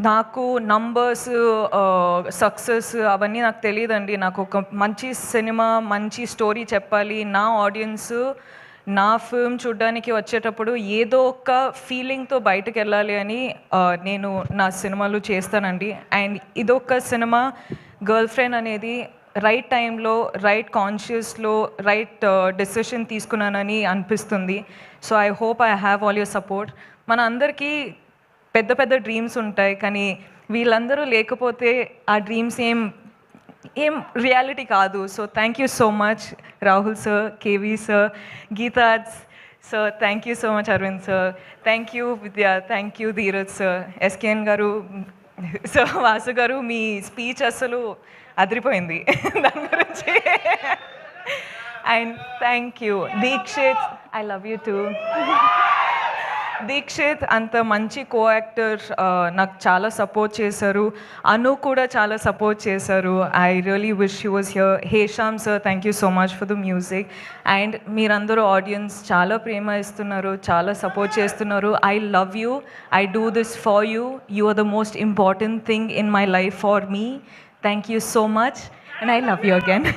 నాకు numbers success అవన్నీ నాకు తెలీదండి. నాకు ఒక మంచి సినిమా, మంచి స్టోరీ చెప్పాలి. నా ఆడియన్స్ నా ఫిల్మ్ చూడ్డానికి వచ్చేటప్పుడు ఏదో ఒక ఫీలింగ్‌తో బయటకెళ్ళాలి అని నేను నా సినిమాలు చేస్తానండి. అండ్ ఇదొక సినిమా గర్ల్ ఫ్రెండ్ అనేది రైట్ టైంలో, రైట్ కాన్షియస్‌లో, రైట్ డెసిషన్ తీసుకున్నానని అనిపిస్తుంది. So, I hope I have all your support. మన అందరికీ పెద్ద పెద్ద డ్రీమ్స్ ఉంటాయి, కానీ వీళ్ళందరూ లేకపోతే ఆ డ్రీమ్స్ ఏం రియాలిటీ కాదు. So thank you so much Rahul sir, KV sir, గీతాజ్ sir, thank you so much Arvind sir, thank you Vidya, thank you Dheeraj sir, SKN గారు సార్, వాసు గారు, మీ స్పీచ్ అసలు అదిరిపోయింది దాని గురించి. And thank you Dikshit, I love you too. Dikshit అంత మంచి కో యాక్టర్, నాకు చాలా సపోర్ట్ చేశారు. అను కూడా చాలా సపోర్ట్ చేశారు. I really wish you was here. Hesham sir, thank you so much for the music. And మీరందరూ ఆడియన్స్ చాలా ప్రేమ ఇస్తున్నారు, చాలా సపోర్ట్ చేస్తున్నారు. I love you, I do this for you. You are the most important thing in my life for me. Thank you so much and I love you again.